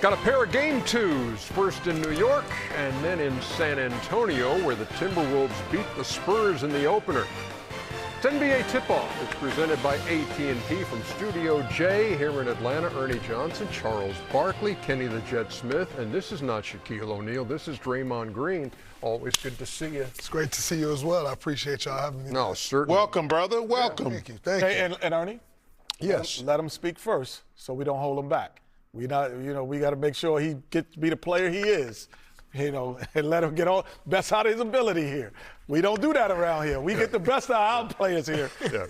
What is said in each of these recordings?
Got a pair of game twos, first in New York and then in San Antonio, where the Timberwolves beat the Spurs in the opener. It's NBA Tip-Off. It's presented by AT&T from Studio J here in Atlanta. Ernie Johnson, Charles Barkley, Kenny the Jet Smith, and this is not Shaquille O'Neal. This is Draymond Green. Always good to see you. It's great to see you as well. I apprate y'all having me. No, certainly. Welcome, brother. Welcome. Yeah, thank you. Hey, and Ernie? Yes. Let him speak first so we don't hold him back. We got to make sure he gets to be the player he is, and let him get all best out of his ability here. We don't do that around here. We get the best out of our players here. Yeah,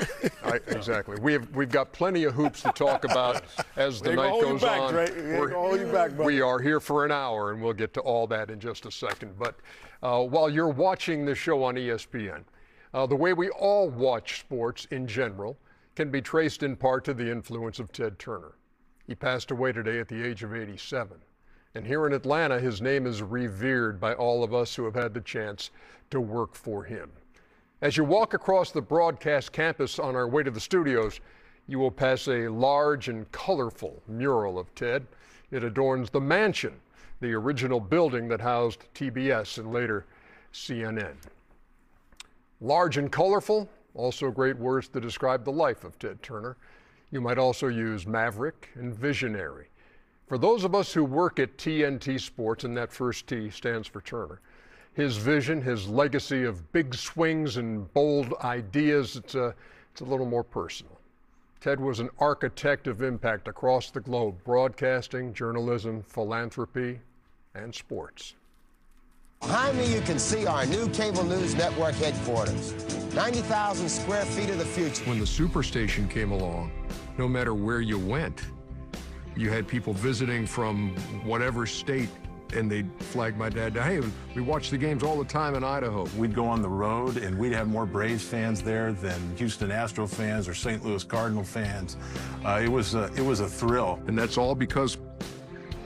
exactly. We've got plenty of hoops to talk about as the night goes on. We are here for an hour, and we'll get to all that in just a second. But while you're watching the show on ESPN, the way we all watch sports in general can be traced in part to the influence of Ted Turner. He passed away today at the age of 87. And here in Atlanta, his name is revered by all of us who have had the chance to work for him. As you walk across the broadcast campus on our way to the studios, you will pass a large and colorful mural of Ted. It adorns the mansion, the original building that housed TBS and later CNN. Large and colorful, also great words to describe the life of Ted Turner. You might also use maverick and visionary. For those of us who work at TNT Sports, and that first T stands for Turner, his vision, his legacy of big swings and bold ideas, it's a little more personal. Ted was an architect of impact across the globe, broadcasting, journalism, philanthropy, and sports. Behind me, you can see our new cable news network headquarters. 90,000 square feet of the future. When the Superstation came along, no matter where you went, you had people visiting from whatever state, and they'd flag my dad down. Hey, we watch the games all the time in Idaho. We'd go on the road, and we'd have more Braves fans there than Houston Astro fans or St. Louis Cardinal fans. It was a thrill. And that's all because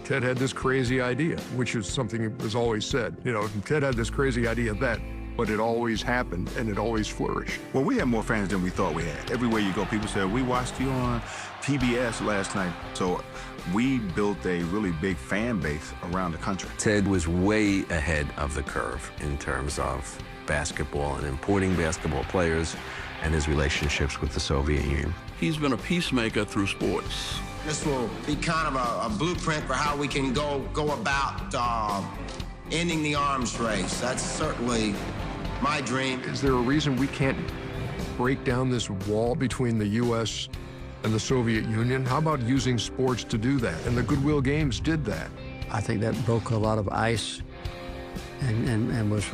Ted had this crazy idea, which is something that was always said. Ted had this crazy idea but it always happened, and it always flourished. Well, we had more fans than we thought we had. Everywhere you go, people said, we watched you on PBS last night. So we built a really big fan base around the country. Ted was way ahead of the curve in terms of basketball and importing basketball players and his relationships with the Soviet Union. He's been a peacemaker through sports. This will be kind of a blueprint for how we can go about ending the arms race. That's certainly my dream. Is there a reason we can't break down this wall between the U.S. and the Soviet Union? How about using sports to do that? And the Goodwill Games did that. I think that broke a lot of ice and was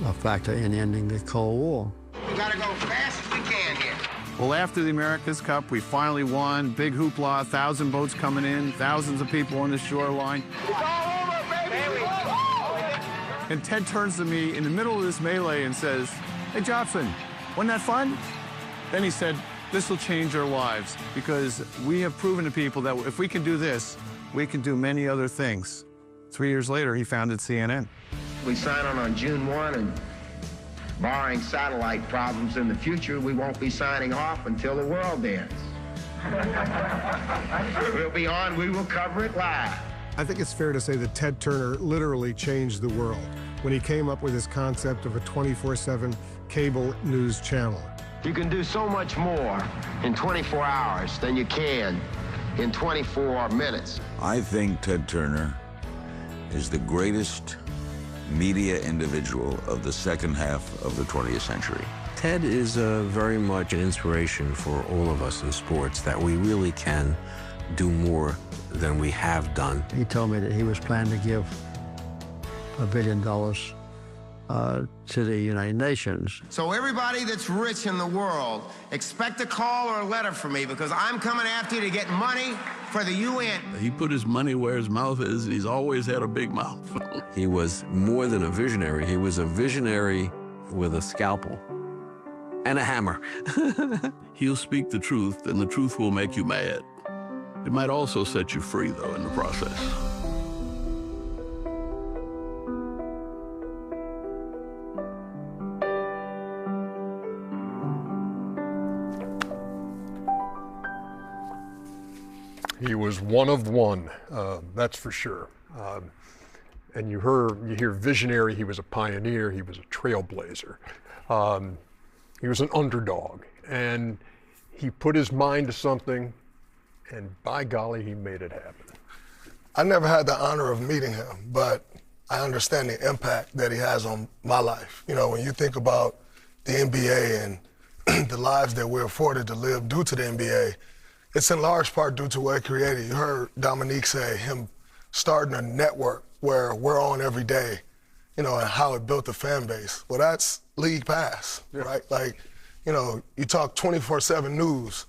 a factor in ending the Cold War. We gotta go fast as we can here. Well, after the America's Cup, we finally won. Big hoopla, 1,000 boats coming in, thousands of people on the shoreline. It's all over, baby! And Ted turns to me in the middle of this melee and says, hey, Jobson, wasn't that fun? Then he said, this will change our lives because we have proven to people that if we can do this, we can do many other things. 3 years later, he founded CNN. We sign on June 1, and barring satellite problems in the future, we won't be signing off until the world ends. We'll be on, we will cover it live. I think it's fair to say that Ted Turner literally changed the world when he came up with this concept of a 24/7 cable news channel. You can do so much more in 24 hours than you can in 24 minutes. I think Ted Turner is the greatest media individual of the second half of the 20th century. Ted is very much an inspiration for all of us in sports, that we really can do more than we have done. He told me that he was planning to give $1 billion to the United Nations. So everybody that's rich in the world, expect a call or a letter from me, because I'm coming after you to get money for the UN. He put his money where his mouth is, and he's always had a big mouth. He was more than a visionary. He was a visionary with a scalpel and a hammer. He'll speak the truth, and the truth will make you mad. It might also set you free, though, in the process. He was one of one, that's for sure. And you hear visionary. He was a pioneer. He was a trailblazer. He was an underdog, and he put his mind to something, and by golly, he made it happen. I never had the honor of meeting him, but I understand the impact that he has on my life. You know, when you think about the NBA and the lives that we're afforded to live due to the NBA, it's in large part due to what it created. You heard Dominique say him starting a network where we're on every day, you know, and how it built the fan base. Well, that's League Pass, right? Like, you know, you talk 24/7 news.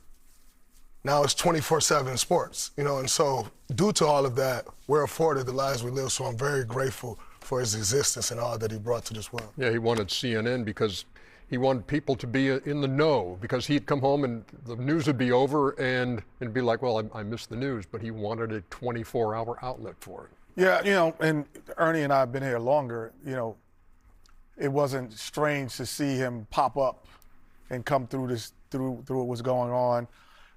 Now it's 24/7 sports, you know, and so due to all of that, we're afforded the lives we live, so I'm very grateful for his existence and all that he brought to this world. Yeah, he wanted CNN because he wanted people to be in the know, because he'd come home and the news would be over and it'd be like, well, I missed the news, but he wanted a 24-hour outlet for it. Yeah, you know, and Ernie and I have been here longer, you know, it wasn't strange to see him pop up and come through what was going on.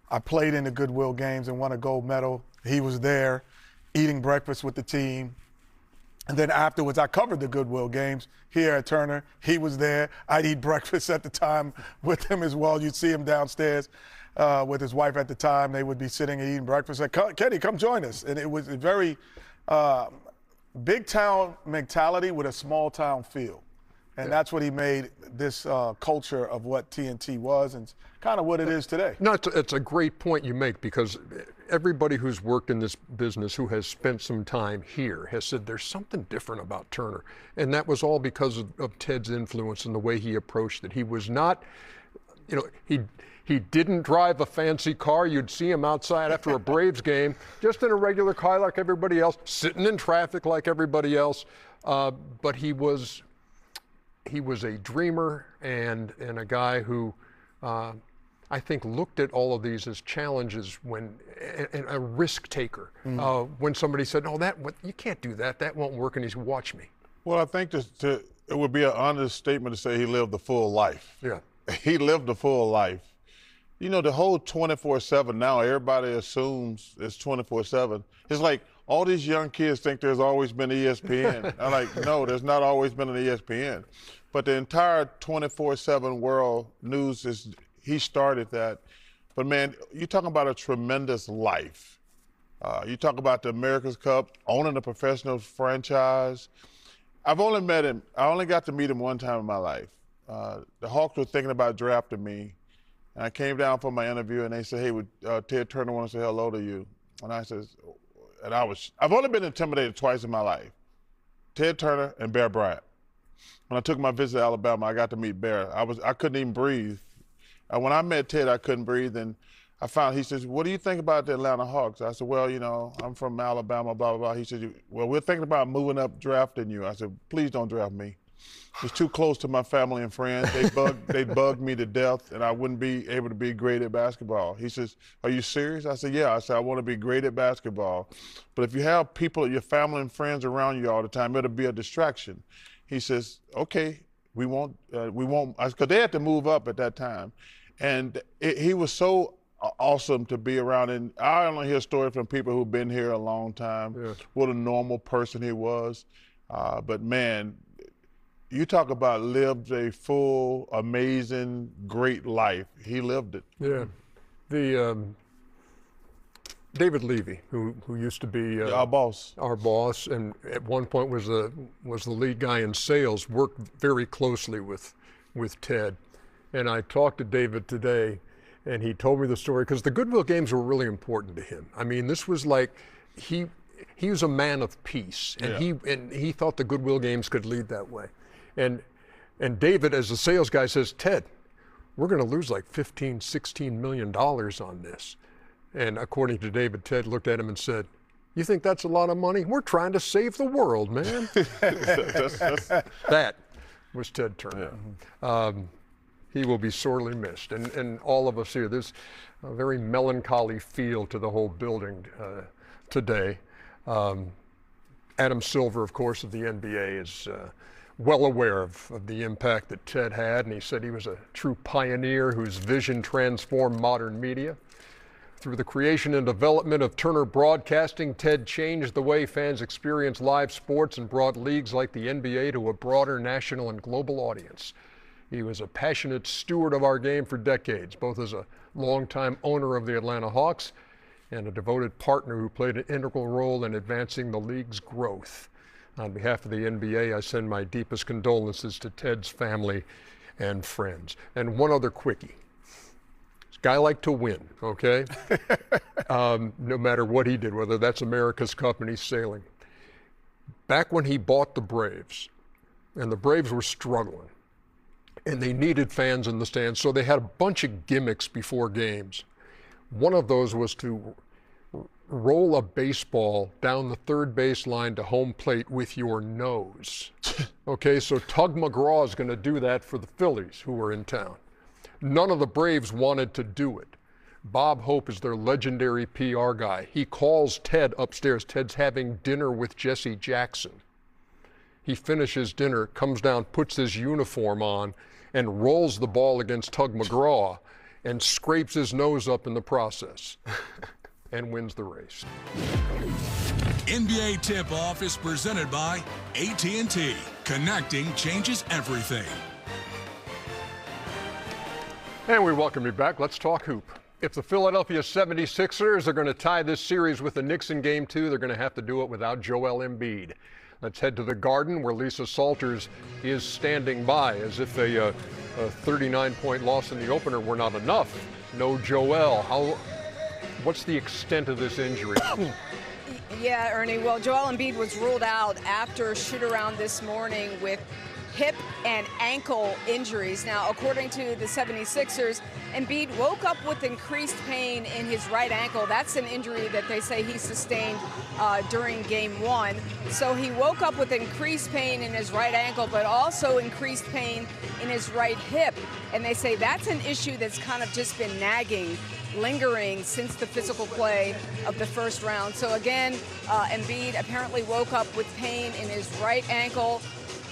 I played in the Goodwill games and won a gold medal. He was there eating breakfast with the team. And then afterwards, I covered the Goodwill games here at Turner. He was there. I'd eat breakfast at the time with him as well. You'd see him downstairs with his wife at the time. They would be sitting and eating breakfast. Like, Kenny, come join us. And it was a very big town mentality with a small town feel. And that's what he made this culture of what TNT was and kind of what it is today. No, it's a great point you make, because everybody who's worked in this business who has spent some time here has said there's something different about Turner. And that was all because of Ted's influence and the way he approached it. He was not, you know, he didn't drive a fancy car. You'd see him outside after a Braves game, just in a regular car like everybody else, sitting in traffic like everybody else. But he was a dreamer and a guy who I think looked at all of these as challenges and a risk taker. When somebody said, "Oh, you can't do that. That won't work," and he's watch me. Well, I think it would be an honest statement to say he lived a full life. Yeah, he lived a full life. You know, the whole 24/7 now, everybody assumes it's 24/7. It's like all these young kids think there's always been ESPN. I'm like, no, there's not always been an ESPN. But the entire 24/7 world news he started that. But man, you're talking about a tremendous life. You talk about the America's Cup, owning a professional franchise. I've only met him. I only got to meet him one time in my life. The Hawks were thinking about drafting me. And I came down for my interview, and they said, "Hey, Ted Turner wants to say hello to you." And I said, I've only been intimidated twice in my life: Ted Turner and Bear Bryant. When I took my visit to Alabama, I got to meet Bear. I couldn't even breathe. When I met Ted, I couldn't breathe, and he says, "What do you think about the Atlanta Hawks?" I said, "Well, you know, I'm from Alabama, blah, blah, blah." He said, "Well, we're thinking about moving up, drafting you." I said, "Please don't draft me. It's too close to my family and friends. They bugged me to death, and I wouldn't be able to be great at basketball." He says, "Are you serious?" I said, "Yeah." I said, "I want to be great at basketball. But if you have people, your family and friends around you all the time, it'll be a distraction." He says, "Okay, we won't," because they had to move up at that time. And he was so awesome to be around. And I only hear stories from people who've been here a long time, what a normal person he was. But man, you talk about lived a full, amazing, great life. He lived it. Yeah. The David Levy, who used to be our boss, and at one point was the lead guy in sales, worked very closely with Ted. And I talked to David today, and he told me the story, because the Goodwill games were really important to him. I mean, this was like he was a man of peace, and he thought the Goodwill games could lead that way. And David, as a sales guy, says, "Ted, we're going to lose like $15, $16 million on this." And according to David, Ted looked at him and said, "You think that's a lot of money? We're trying to save the world, man." That was Ted Turner. Yeah. He will be sorely missed. And all of us here, there's a very melancholy feel to the whole building today. Adam Silver, of course, of the NBA, is well aware of the impact that Ted had, and he said he was a true pioneer whose vision transformed modern media. Through the creation and development of Turner Broadcasting, Ted changed the way fans experience live sports and brought leagues like the NBA to a broader national and global audience. He was a passionate steward of our game for decades, both as a longtime owner of the Atlanta Hawks and a devoted partner who played an integral role in advancing the league's growth. On behalf of the NBA, I send my deepest condolences to Ted's family and friends. And one other quickie. This guy liked to win, okay? No matter what he did, whether that's America's Cup and he's sailing. Back when he bought the Braves, and the Braves were struggling, and they needed fans in the stands, so they had a bunch of gimmicks before games. One of those was to roll a baseball down the third base line to home plate with your nose. Okay, so Tug McGraw is going to do that for the Phillies who were in town. None of the Braves wanted to do it. Bob Hope is their legendary PR guy. He calls Ted upstairs. Ted's having dinner with Jesse Jackson. He finishes dinner, comes down, puts his uniform on, and rolls the ball against Tug McGraw and scrapes his nose up in the process and wins the race. NBA Tip-Off is presented by AT&T. Connecting changes everything. And we welcome you back. Let's talk hoop. If the Philadelphia 76ers are going to tie this series with the Knicks in Game 2, they're going to have to do it without Joel Embiid. Let's head to the Garden, where Lisa Salters is standing by, as if a 39-point loss in the opener were not enough. No Joel. What's the extent of this injury? Yeah, Ernie. Well, Joel Embiid was ruled out after a shoot-around this morning with hip and ankle injuries. Now, according to the 76ers, Embiid woke up with increased pain in his right ankle. That's an injury that they say he sustained during Game 1. So he woke up with increased pain in his right ankle, but also increased pain in his right hip. And they say that's an issue that's kind of just been nagging, lingering since the physical play of the first round. So again, Embiid apparently woke up with pain in his right ankle,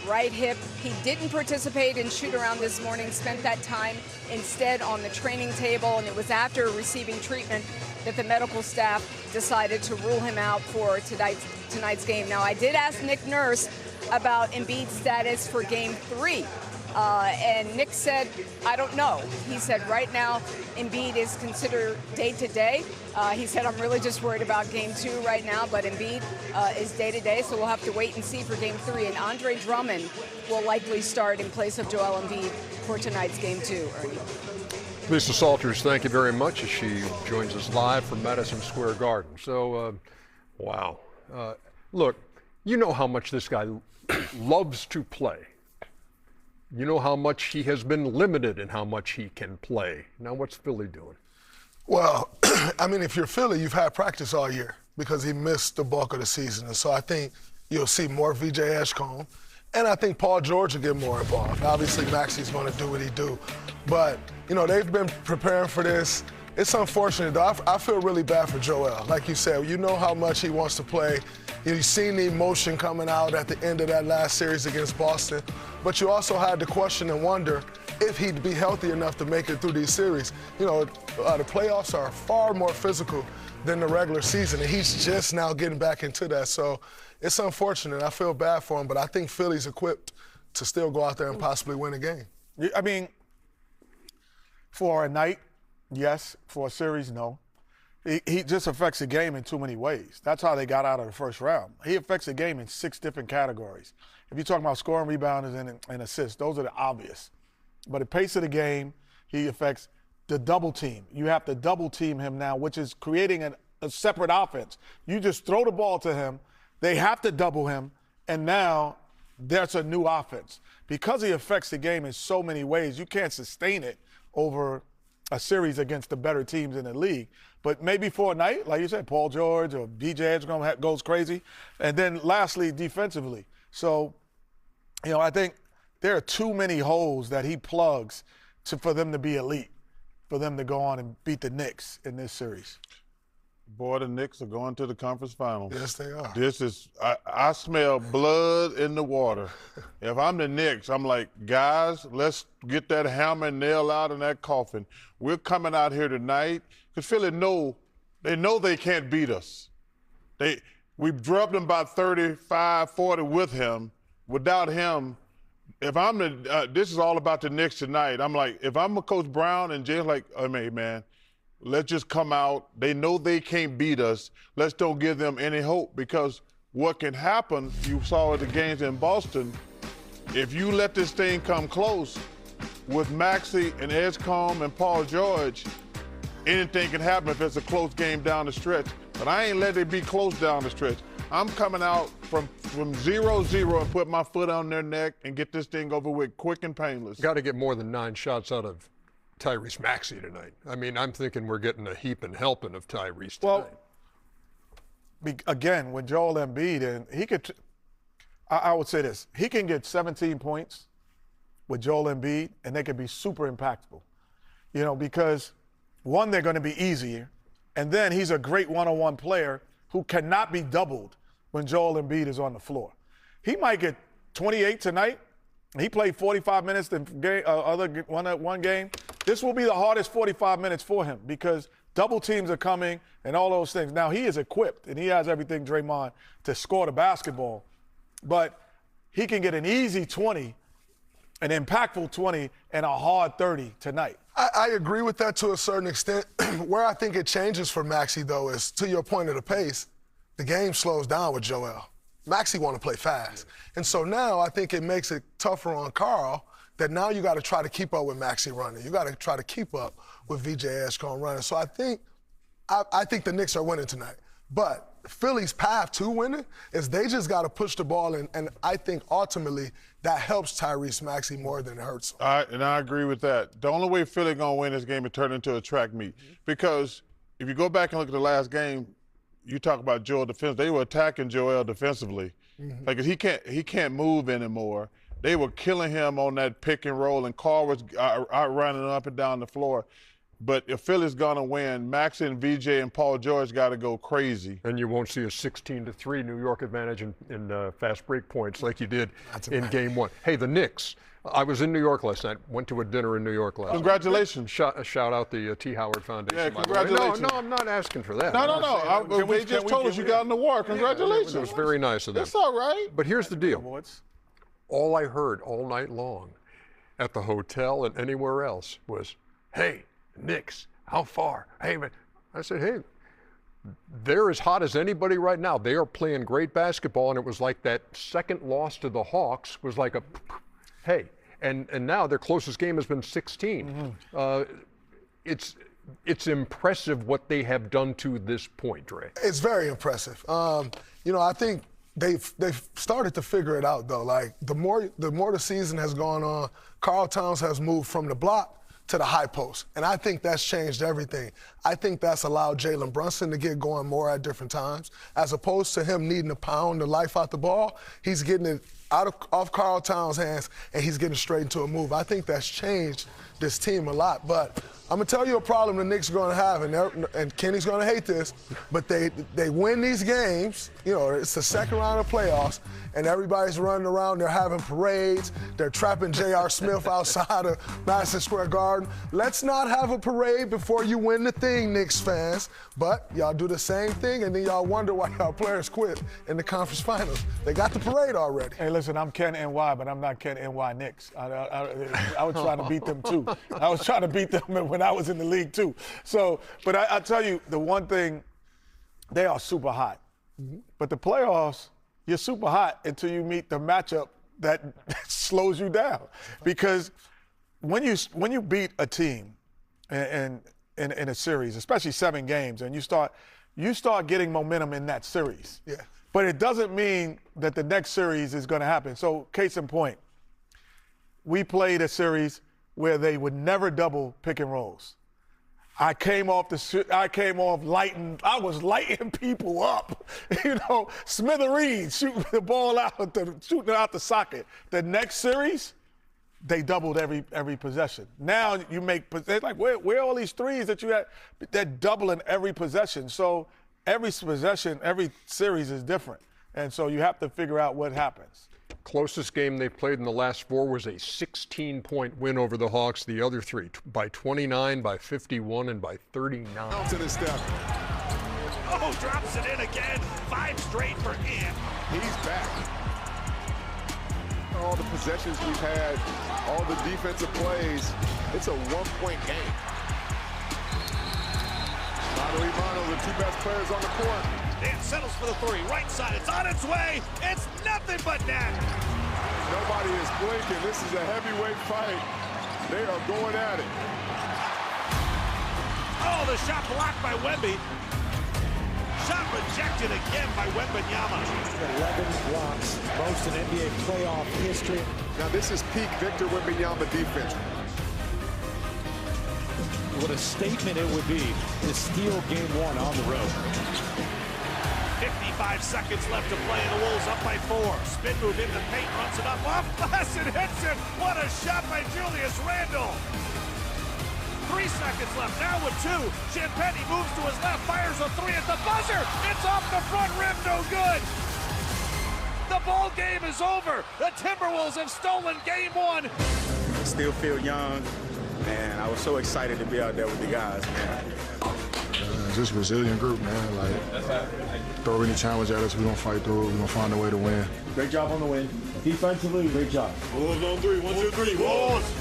right hip. He didn't participate in shoot-around this morning, spent that time instead on the training table, and it was after receiving treatment that the medical staff decided to rule him out for tonight's game. Now, I did ask Nick Nurse about Embiid's status for Game 3. And Nick said, I don't know. He said right now Embiid is considered day-to-day. He said, I'm really just worried about Game 2 right now, but Embiid is day-to-day, so we'll have to wait and see for Game 3. And Andre Drummond will likely start in place of Joel Embiid for tonight's Game 2, Ernie. Lisa Salters, thank you very much as she joins us live from Madison Square Garden. So, wow. Look, you know how much this guy loves to play. You know how much he has been limited in how much he can play. Now, what's Philly doing? Well, I mean, if you're Philly, you've had practice all year because he missed the bulk of the season. And so I think you'll see more VJ Edgecombe. And I think Paul George will get more involved. Obviously, Maxi's going to do what he do. But, you know, they've been preparing for this. It's unfortunate, though. I feel really bad for Joel. Like you said, you know how much he wants to play. You've seen the emotion coming out at the end of that last series against Boston. But you also had to question and wonder if he'd be healthy enough to make it through these series. You know, the playoffs are far more physical than the regular season, and he's just now getting back into that. So it's unfortunate. I feel bad for him, but I think Philly's equipped to still go out there and possibly win a game. I mean, for a night, yes. For a series, no. He just affects the game in too many ways. That's how they got out of the first round. He affects the game in 6 different categories. If you're talking about scoring, rebounds, and assists, those are the obvious. But the pace of the game, he affects the double team. You have to double team him now, which is creating a separate offense. You just throw the ball to him, they have to double him, and now there's a new offense. Because he affects the game in so many ways, you can't sustain it over a series against the better teams in the league. But maybe for a night, like you said, Paul George or VJ Edgecombe goes crazy. And then lastly, defensively. So, you know, I think there are too many holes that he plugs for them to be elite, for them to go on and beat the Knicks in this series. Boy, the Knicks are going to the conference finals. Yes, they are. This is, I smell blood in the water. If I'm the Knicks, I'm like, guys, let's get that hammer and nail out in that coffin. We're coming out here tonight because Philly they can't beat us. We've drubbed them by 35, 40 with him. Without him, if I'm this is all about the Knicks tonight. I'm like, if I'm a Coach Brown and Jay's like, I mean, man, let's just come out. They know they can't beat us. Let's don't give them any hope because what can happen, you saw at the games in Boston, if you let this thing come close with Maxey and Edgecombe and Paul George, anything can happen if it's a close game down the stretch. But I ain't let it be close down the stretch. I'm coming out from 0-0 and put my foot on their neck and get this thing over with quick and painless. Got to get more than 9 shots out of Tyrese Maxey tonight. I mean, I'm thinking we're getting a heaping helping of Tyrese tonight. Well, again, with Joel Embiid, and he could, I would say this, he can get 17 points with Joel Embiid, and they could be super impactful. You know, because, one, they're going to be easier, and then he's a great one-on-one player who cannot be doubled when Joel Embiid is on the floor. He might get 28 tonight. He played 45 minutes in one game. This will be the hardest 45 minutes for him because double teams are coming and all those things. Now, he is equipped, and he has everything, Draymond, to score the basketball. But he can get an easy 20, an impactful 20, and a hard 30 tonight. I agree with that to a certain extent. Where I think it changes for Maxey, though, is to your point of the pace, the game slows down with Joel. Maxey want to play fast. And so now I think it makes it tougher on Karl that now you got to try to keep up with Maxey running. You got to try to keep up with VJ Edgecombe running. So I think the Knicks are winning tonight. But Philly's path to winning is they just got to push the ball, and I think ultimately that helps Tyrese Maxey more than it hurts him. And I agree with that. The only way Philly going to win this game is turn into a track meet. Because if you go back and look at the last game, you talk about Joel defense. They were attacking Joel defensively. Like he can't move anymore. They were killing him on that pick and roll, and Karl was out running up and down the floor. But if Philly's gonna win, Max and VJ and Paul George got to go crazy. And you won't see a 16-3 New York advantage in fast break points like you did in Game 1. Hey, the Knicks. I was in New York last night. Went to a dinner in New York last night. Congratulations. Shout out the T. Howard Foundation. Yeah, congratulations. No, I'm not asking for that. No. They just told us you got an award. Congratulations. It was very nice of them. That's all right. But here's the deal. All I heard all night long at the hotel and anywhere else was, hey, Knicks, how far? Hey, man. I said, hey, they're as hot as anybody right now. They are playing great basketball, and it was like that second loss to the Hawks was like a, hey. And now their closest game has been 16. It's impressive what they have done to this point, Dray. It's very impressive. I think they've started to figure it out, though. Like, the more the season has gone on, Karl Towns has moved from the block to the high post. And I think that's changed everything. I think that's allowed Jalen Brunson to get going more at different times. As opposed to him needing to pound the life out the ball, he's getting it off Karl Towns' hands, and he's getting straight into a move. I think that's changed this team a lot. But I'm going to tell you a problem the Knicks are going to have, and Kenny's going to hate this, but they win these games. You know, it's the second round of playoffs, and everybody's running around. They're having parades. They're trapping J.R. Smith outside of Madison Square Garden. Let's not have a parade before you win the thing, Knicks fans. But y'all do the same thing, and then y'all wonder why y'all players quit in the conference finals. They got the parade already. Hey, listen, I'm Ken NY, but I'm not Ken NY Knicks. I was trying to beat them, too. I was trying to beat them when I was in the league, too. So, but I tell you, the one thing, they are super hot. But the playoffs, you're super hot until you meet the matchup that slows you down. Because when you beat a team in a series, especially 7 games, and you start getting momentum in that series. Yeah. But it doesn't mean that the next series is going to happen. So, case in point, we played a series where they would never double pick and rolls. I came off lighting. I was lighting people up. Smithereens, shooting the ball out, shooting it out the socket. The next series, they doubled every possession. Now you make, they're like, where are all these threes that you had? They're doubling every possession. So every possession, every series is different. And so you have to figure out what happens. Closest game they've played in the last 4 was a 16-point win over the Hawks. The other 3 by 29, by 51, and by 39. To the step. Oh, drops it in again. 5 straight for Ant. He's back. All the possessions we've had, all the defensive plays, it's a 1-point game. Mano, the 2 best players on the court. Ant settles for the 3. Right side, it's on its way. It's nothing but net. Nobody is blinking. This is a heavyweight fight. They are going at it. Oh, the shot blocked by Wemby. Shot rejected again by Wembanyama. 11 blocks, most in NBA playoff history. Now this is peak Victor Wembanyama defense. What a statement it would be to steal game 1 on the road. 55 seconds left to play, and the Wolves up by 4. Spin move in the paint, runs it up off glass and hits it. What a shot by Julius Randle. 3 seconds left, now with 2. Champagny moves to his left, fires a 3 at the buzzer. It's off the front rim, no good. The ball game is over. The Timberwolves have stolen game 1. I still feel young, and I was so excited to be out there with the guys, man. Just a resilient group, man. Like, throw any challenge at us, we're gonna fight through it. We're gonna find a way to win. Great job on the win. Defensively, great job. Wolves on 3. 1, 2, 3. Wolves.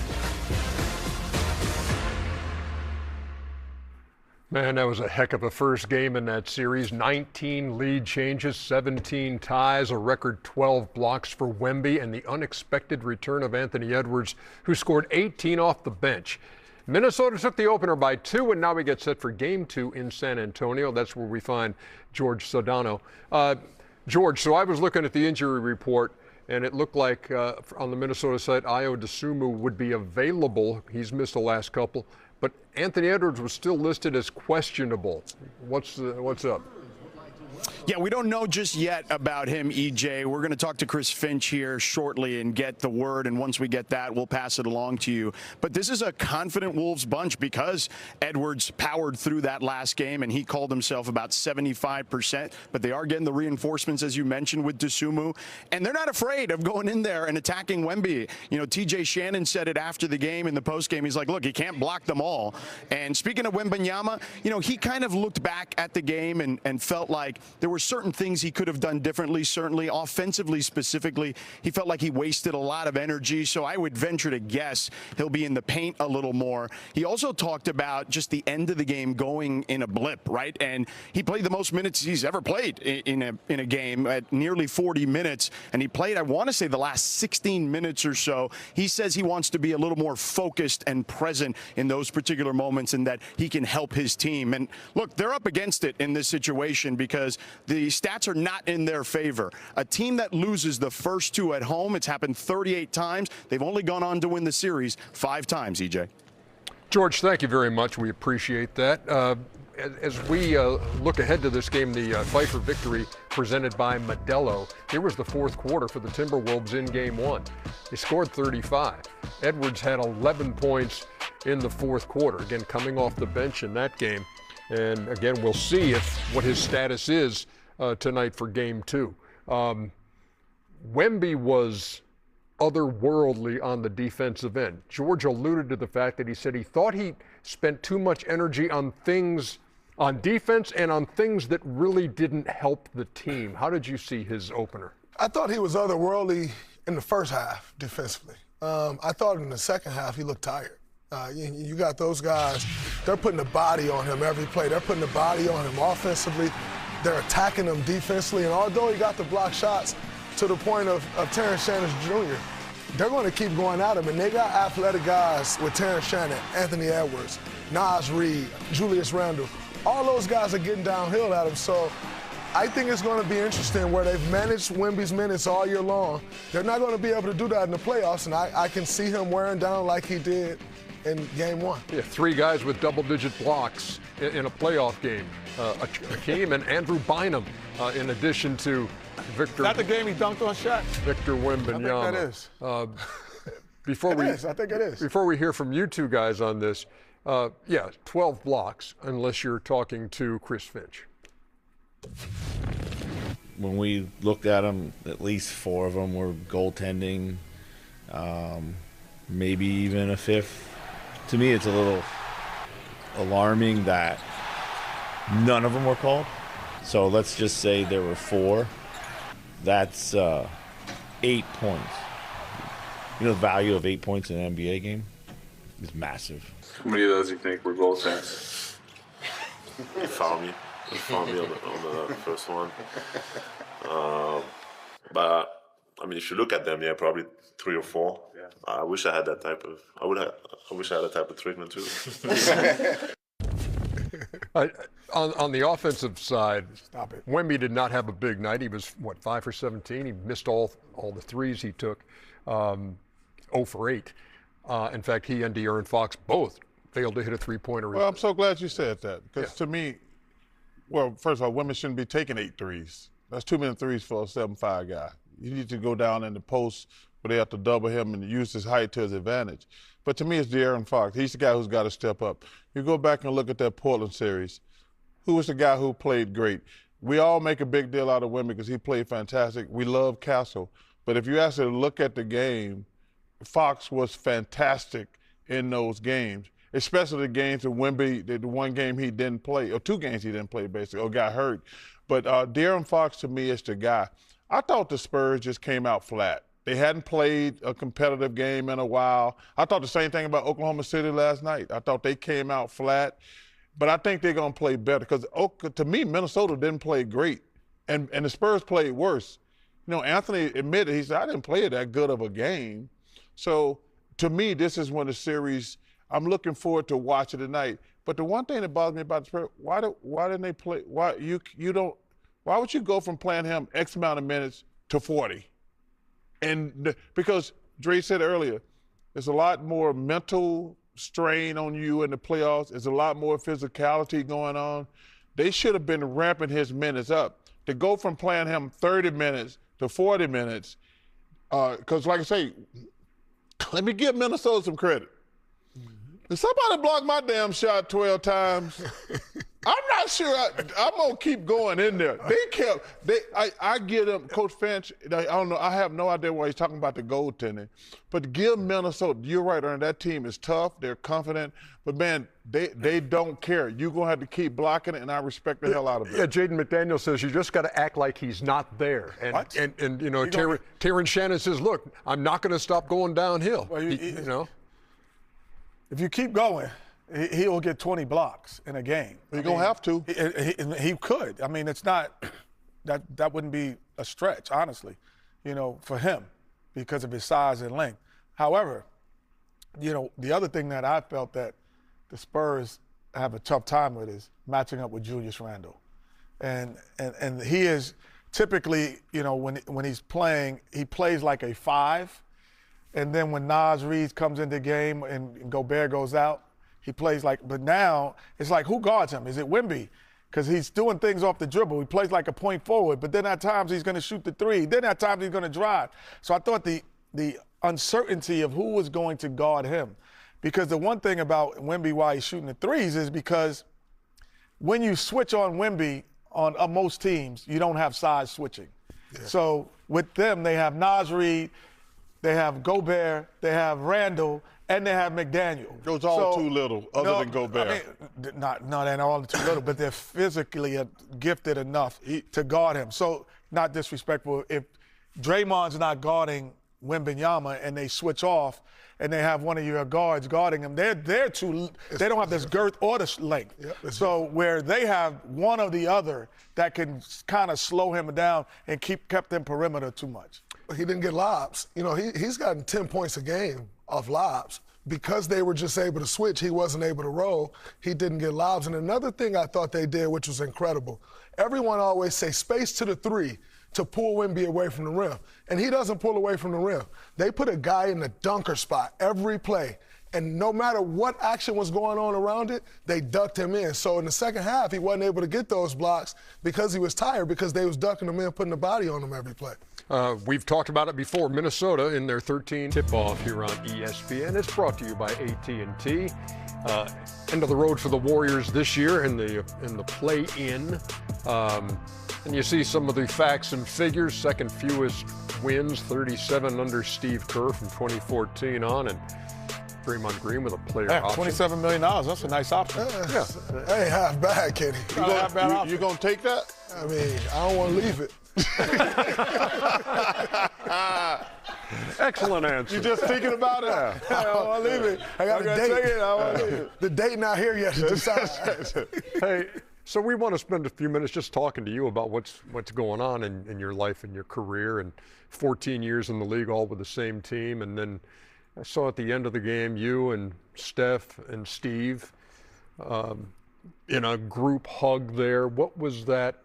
Man, that was a heck of a first game in that series. 19 lead changes, 17 ties, a record 12 blocks for Wemby, and the unexpected return of Anthony Edwards, who scored 18 off the bench. Minnesota took the opener by 2, and now we get set for game 2 in San Antonio. That's where we find George Sodano. George, so I was looking at the injury report, and it looked like on the Minnesota side, Ayo Dosunmu would be available. He's missed the last couple. But Anthony Edwards was still listed as questionable. What's up? Yeah, we don't know just yet about him, EJ. We're going to talk to Chris Finch here shortly and get the word, and once we get that, we'll pass it along to you. But this is a confident Wolves bunch because Edwards powered through that last game, and he called himself about 75%. But they are getting the reinforcements, as you mentioned, with Dosunmu, and they're not afraid of going in there and attacking Wemby. You know, TJ Shannon said it after the game in the postgame. He's like, look, he can't block them all. And speaking of Wembanyama, you know, he kind of looked back at the game and felt like there were certain things he could have done differently, certainly offensively specifically. He felt like he wasted a lot of energy, so I would venture to guess he'll be in the paint a little more. He also talked about just the end of the game going in a blip, right? And he played the most minutes he's ever played in a game at nearly 40 minutes, and he played, I want to say, the last 16 minutes or so. He says he wants to be a little more focused and present in those particular moments and that he can help his team. And look, they're up against it in this situation because the stats are not in their favor. A team that loses the first 2 at home, it's happened 38 times. They've only gone on to win the series 5 times, EJ. George, thank you very much. We appreciate that. As we look ahead to this game, the fight for victory presented by Modelo, here was the 4th quarter for the Timberwolves in game 1. They scored 35. Edwards had 11 points in the 4th quarter, again, coming off the bench in that game. And again, we'll see what his status is tonight for game 2. Wemby was otherworldly on the defensive end. George alluded to the fact that he said he thought he spent too much energy on things on defense and on things that really didn't help the team. How did you see his opener? I thought he was otherworldly in the first half defensively. I thought in the second half he looked tired. You got those guys, they're putting the body on him every play. They're putting the body on him offensively. They're attacking him defensively. And although he got the block shots to the point of Terrence Shannon Jr., they're going to keep going at him. And they got athletic guys with Terrence Shannon, Anthony Edwards, Naz Reid, Julius Randle. All those guys are getting downhill at him. So I think it's going to be interesting where they've managed Wemby's minutes all year long. They're not going to be able to do that in the playoffs, and I can see him wearing down like he did in game 1. Yeah, 3 guys with double-digit blocks in a playoff game. Akeem and Andrew Bynum, in addition to Victor. Is that the game he dunked on Shaq? Victor Wembanyama. I think that is. I think it is. Before we hear from you two guys on this, 12 blocks, unless you're talking to Chris Finch. When we looked at them, at least 4 of them were goaltending, maybe even a 5th. To me, it's a little alarming that none of them were called. So let's just say there were 4. That's 8 points. You know, the value of 8 points in an NBA game is massive. How many of those do you think were goaltends? You fouled me. You fouled me on the first one. But I mean, if you look at them, yeah, probably 3 or 4. Yeah. I wish I had that type of. I wish I had that type of treatment too. On the offensive side, Wemby did not have a big night. He was, 5 for 17? He missed all the threes he took, 0 for 8. In fact, he and De'Aaron Fox both failed to hit a three-pointer. Well, I'm so glad you said that, because to me, well, first of all, women shouldn't be taking 8 threes. That's too many threes for a 7'5" guy. You need to go down in the post where they have to double him and use his height to his advantage. But to me, it's De'Aaron Fox. He's the guy who's got to step up. You go back and look at that Portland series. Who was the guy who played great? We all make a big deal out of Wemby because he played fantastic. We love Castle. But if you actually look at the game, Fox was fantastic in those games, especially the games that Wemby, the one game he didn't play, or 2 games he didn't play, basically, or got hurt. But De'Aaron Fox, to me, is the guy. I thought the Spurs just came out flat. They hadn't played a competitive game in a while. I thought the same thing about Oklahoma City last night. I thought they came out flat. But I think they're going to play better because, to me, Minnesota didn't play great, and the Spurs played worse. You know, Anthony admitted, he said, I didn't play that good of a game. So, to me, this is when the series, I'm looking forward to watching tonight. But the one thing that bothers me about the Spurs, why didn't they play, why would you go from playing him X amount of minutes to 40? And because Dray said earlier, there's a lot more mental strain on you in the playoffs. There's a lot more physicality going on. They should have been ramping his minutes up. To go from playing him 30 minutes to 40 minutes, because like I say, let me give Minnesota some credit. Did somebody block my damn shot 12 times? I'm not sure. I'm going to keep going in there. I give them, Coach Finch, I don't know, I have no idea why he's talking about the goaltending. But give Minnesota, you're right, Ernie, that team is tough. They're confident. But, man, they don't care. You're going to have to keep blocking it, and I respect the hell out of it. Yeah, Jaden McDaniel says you just got to act like he's not there. And you know, Terrence Shannon says, look, I'm not going to stop going downhill. Well, you know. If you keep going, he'll get 20 blocks in a game. He's going to have to. He could. I mean, it's not that wouldn't be a stretch, honestly, you know, for him because of his size and length. However, you know, the other thing that I felt that the Spurs have a tough time with is matching up with Julius Randle. And he is typically, you know, when he's playing, he plays like a 5. And then when Naz Reid comes into the game and Gobert goes out, he plays like, but now it's like, who guards him? Is it Wemby? Because he's doing things off the dribble. He plays like a point forward, but then at times he's going to shoot the 3. Then at times he's going to drive. So I thought the uncertainty of who was going to guard him, because the one thing about Wemby while he's shooting the 3s is because when you switch on Wemby on most teams, you don't have size switching. Yeah. So with them, they have Naz Reid, they have Gobert, they have Randall, and they have McDaniel. Goes all too little, other than Gobert. I mean, not all too little, but they're physically gifted enough to guard him. So, not disrespectful, if Draymond's not guarding Wembanyama and they switch off and they have one of your guards guarding him, they don't have this girth or the length. Yep, so where they have one or the other that can kind of slow him down and kept him perimeter too much. He didn't get lobs. You know, he's gotten 10 points a game off lobs. Because they were just able to switch, he wasn't able to roll. He didn't get lobs. And another thing I thought they did, which was incredible, everyone always say space to the 3 to pull Wemby away from the rim. And he doesn't pull away from the rim. They put a guy in the dunker spot every play. And no matter what action was going on around it, they ducked him in. So in the second half, he wasn't able to get those blocks because he was tired, because they was ducking him in, putting the body on him every play. We've talked about it before. Minnesota in their 13th tip-off here on ESPN. It's brought to you by AT&T. End of the road for the Warriors this year in the play-in. And you see some of the facts and figures. Second fewest wins, 37 under Steve Kerr from 2014 on, and Draymond Green with a player option. $27 million. That's a nice option. Yeah. That ain't half bad, Kenny. You gonna take that? I mean, I don't want to leave it. Excellent answer. You just thinking about it? I don't want to leave it. I got a date. The date not here yet to decide. Hey, so we want to spend a few minutes just talking to you about what's going on in your life and your career, and 14 years in the league, all with the same team. And then I saw at the end of the game you and Steph and Steve in a group hug there. What was that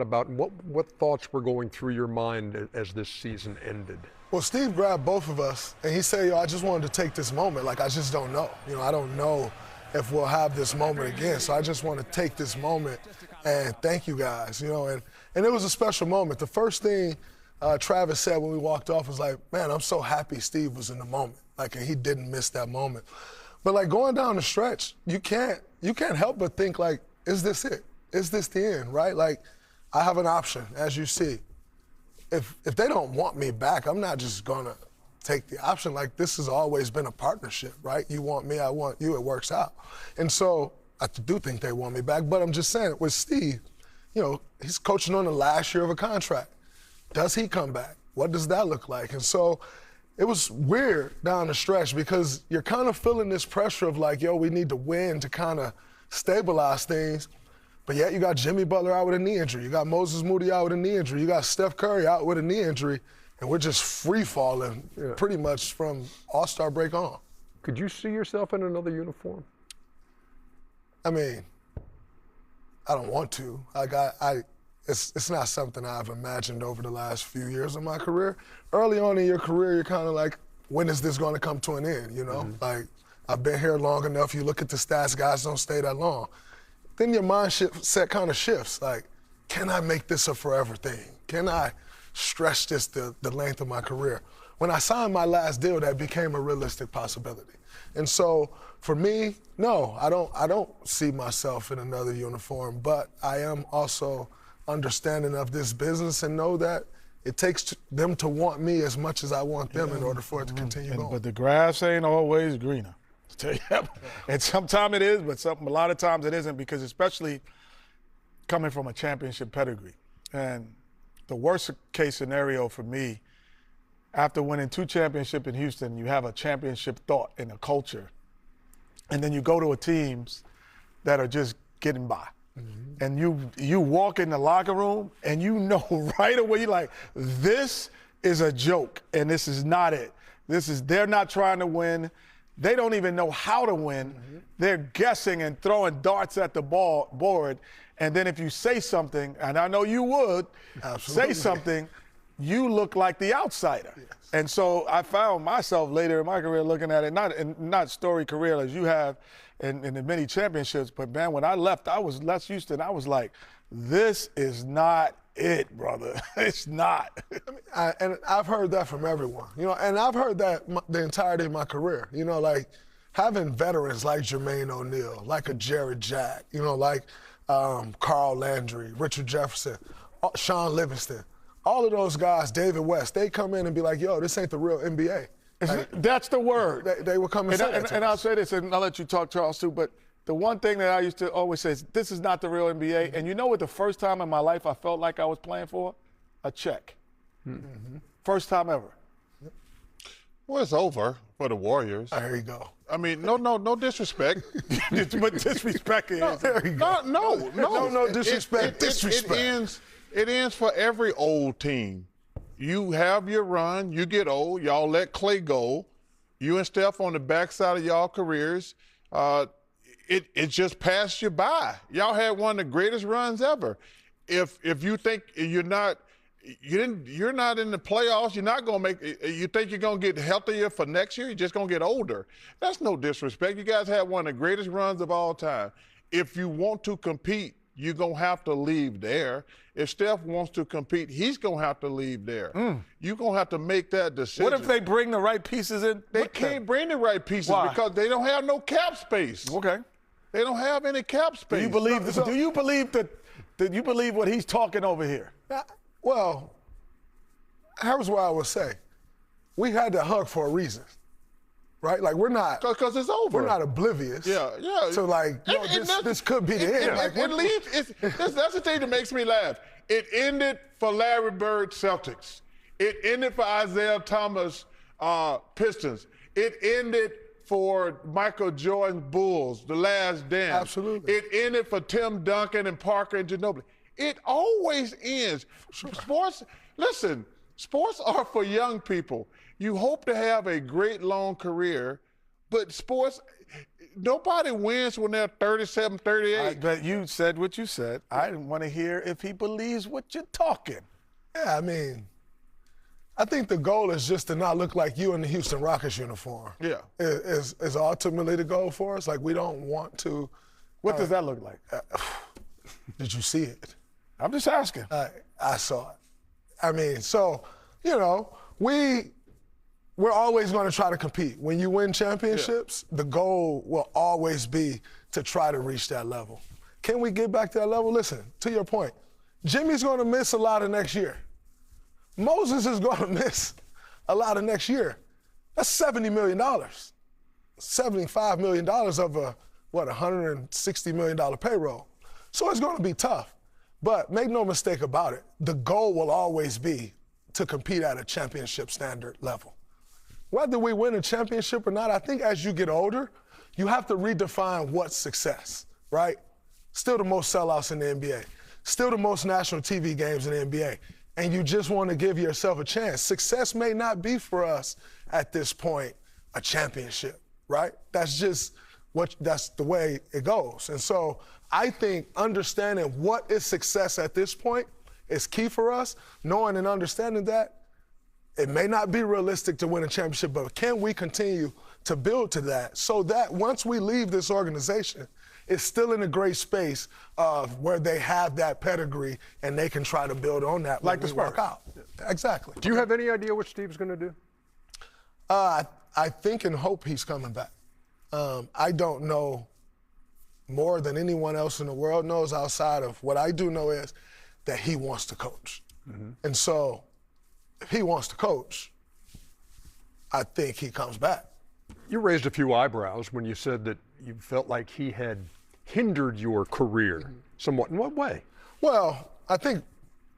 about? And what thoughts were going through your mind as this season ended? Well, Steve grabbed both of us, and he said, I just wanted to take this moment. Like, I just don't know. I don't know if we'll have this moment again. So I just want to take this moment and thank you guys, and it was a special moment. The first thing Travis said when we walked off was like, man, I'm so happy Steve was in the moment. Like, and he didn't miss that moment. But like going down the stretch, you can't help but think like, is this it? Is this the end, right? Like, I have an option, as you see. If they don't want me back, I'm not just gonna take the option. Like, this has always been a partnership, right? You want me, I want you, it works out. And so I do think they want me back, but I'm just saying, with Steve, he's coaching on the last year of a contract. Does he come back? What does that look like? And so it was weird down the stretch because you're kind of feeling this pressure of like, we need to win to kind of stabilize things. But yet you got Jimmy Butler out with a knee injury. You got Moses Moody out with a knee injury. You got Steph Curry out with a knee injury. And we're just free-falling pretty much from All-Star break on. Could you see yourself in another uniform? I mean, I don't want to. It's not something I've imagined over the last few years of my career. Early on in your career, you're kind of like, when is this going to come to an end, Like, I've been here long enough. You look at the stats, guys don't stay that long. Then your mindset kind of shifts. Like, can I make this a forever thing? Can I stretch this the length of my career? When I signed my last deal, that became a realistic possibility. And so for me, no, I don't see myself in another uniform, but I am also understanding of this business and know that it takes them to want me as much as I want them in order for it to continue going. But the grass ain't always greener. And sometimes it is, but a lot of times it isn't, because especially coming from a championship pedigree. And the worst case scenario for me, after winning 2 championships in Houston, you have a championship thought and a culture. And then you go to teams that are just getting by. Mm-hmm. And you walk in the locker room and you know right away, you're like, this is a joke and this is not it. They're not trying to win. They don't even know how to win. Mm-hmm. They're guessing and throwing darts at the board. And then if you say something, and I know you would, say something, you look like the outsider. Yes. And so I found myself later in my career looking at it, not storied career as you have in the many championships, but man, when I left, I was Les Houston. I was like, this is not it, brother. It's not. And I've heard that from everyone, and I've heard that the entirety of my career, like having veterans like Jermaine O'Neal, like a Jared Jack, like Carl Landry, Richard Jefferson, Sean Livingston, all of those guys, David West, they come in and be like, this ain't the real NBA. Like, that's the word. They will come and say that to and us. I'll say this, and I'll let you talk, Charles, too, but the one thing that I used to always say is, this is not the real NBA. And you know what the first time in my life I felt like I was playing for? A check. Mm-hmm. First time ever. Well, it's over for the Warriors. There you go. I mean, no disrespect. But disrespect is. No disrespect. Disrespect. It ends for every old team. You have your run. You get old. Y'all let Clay go. You and Steph on the backside of y'all careers. It just passed you by. Y'all had one of the greatest runs ever. If you think you're not in the playoffs, you're not gonna make. You think you're gonna get healthier for next year? You're just gonna get older. That's no disrespect. You guys had one of the greatest runs of all time. If you want to compete you're going to have to leave there. If Steph wants to compete, he's going to have to leave there. You're going to have to make that decision. What if they bring the right pieces in? They can't bring the right pieces. Why? Because they don't have no cap space. Okay. They don't have any cap space. Do you believe what he's talking over here? Well, here's what I would say. We had that hug for a reason. Right? Like, we're not. Because it's over. We're not oblivious. Yeah. So, like, this could be the end. Like, that's the thing that makes me laugh. It ended for Larry Bird Celtics. It ended for Isaiah Thomas Pistons. It ended for Michael Jordan Bulls, The Last Dance. Absolutely. It ended for Tim Duncan and Parker and Ginobili. It always ends. Sports are for young people. You hope to have a great long career, but sports, nobody wins when they're 37, 38. But you said what you said. I didn't want to hear if he believes what you're talking. Yeah, I mean, I think the goal is just to not look like you in the Houston Rockets uniform. Yeah. Is ultimately the goal for us. Like, we don't want to. What does that look like? Did you see it? I'm just asking. I saw it. I mean, so, you know, we're always going to try to compete. When you win championships, the goal will always be to try to reach that level. Can we get back to that level? Listen, to your point, Jimmy's going to miss a lot of next year. Moses is going to miss a lot of next year. That's $70 million. $75 million of a $160 million payroll. So it's going to be tough. But make no mistake about it, the goal will always be to compete at a championship standard level. Whether we win a championship or not, I think as you get older, you have to redefine what's success, right? Still the most sellouts in the NBA. Still the most national TV games in the NBA. And you just want to give yourself a chance. Success may not be for us at this point a championship, right? That's just that's the way it goes. And so I think understanding what is success at this point is key for us, knowing and understanding that it may not be realistic to win a championship, but can we continue to build to that so that once we leave this organization, it's still in a great space of where they have that pedigree and they can try to build on that like when the we Spurs. work out. Exactly. Do you have any idea what Steve's going to do? I think and hope he's coming back. I don't know more than anyone else in the world knows outside of what I do know is that he wants to coach. Mm-hmm. And so if he wants to coach, I think he comes back. You raised a few eyebrows when you said that you felt like he had hindered your career somewhat. In what way? Well, I think,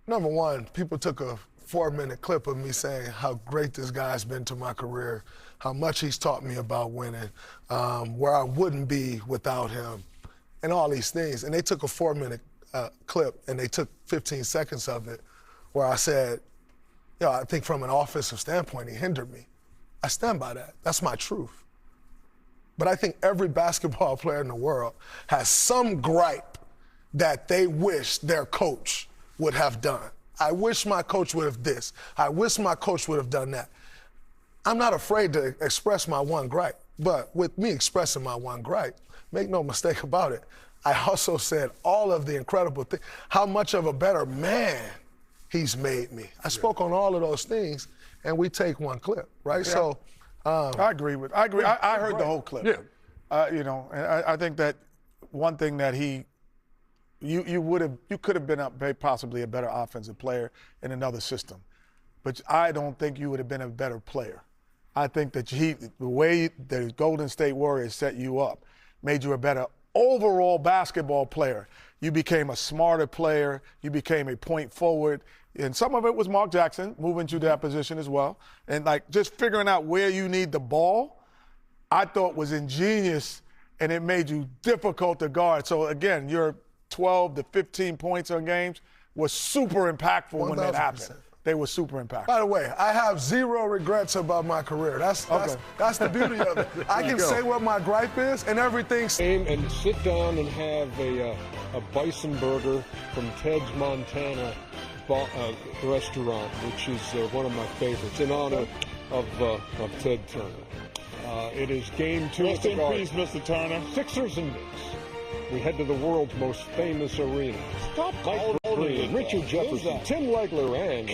number one, people took a 4-minute clip of me saying how great this guy's been to my career, how much he's taught me about winning, where I wouldn't be without him, and all these things. And they took a 4-minute clip, and they took 15 seconds of it where I said, you know, I think from an offensive standpoint, he hindered me. I stand by that. That's my truth. But I think every basketball player in the world has some gripe that they wish their coach would have done. I wish my coach would have this. I wish my coach would have done that. I'm not afraid to express my one gripe. But with me expressing my one gripe, make no mistake about it, I also said all of the incredible things, how much of a better man he's made me. I spoke on all of those things, and we take one clip, right? Yeah. So I agree. I heard the whole clip. Yeah. You know, and I think that one thing that you could have been possibly a better offensive player in another system, but I don't think you would have been a better player. I think that the way the Golden State Warriors set you up made you a better overall basketball player. You became a smarter player. You became a point forward. And some of it was Mark Jackson moving to that position as well. And, like, just figuring out where you need the ball, I thought was ingenious, and it made you difficult to guard. So, again, your 12 to 15 points on games was super impactful 100%. When that happened. They were super impactful. By the way, I have zero regrets about my career. That's the beauty of it. I can say what my gripe is and everything. And sit down and have a bison burger from Ted's Montana restaurant, which is one of my favorites, in honor of Ted Turner. It is game 2 Rest at the in Garden. peace, Mr. Turner. Sixers and Knicks. we head to the world's most famous arena. Stop Mike calling Breen, it Richard that. Jefferson, Tim Legler, and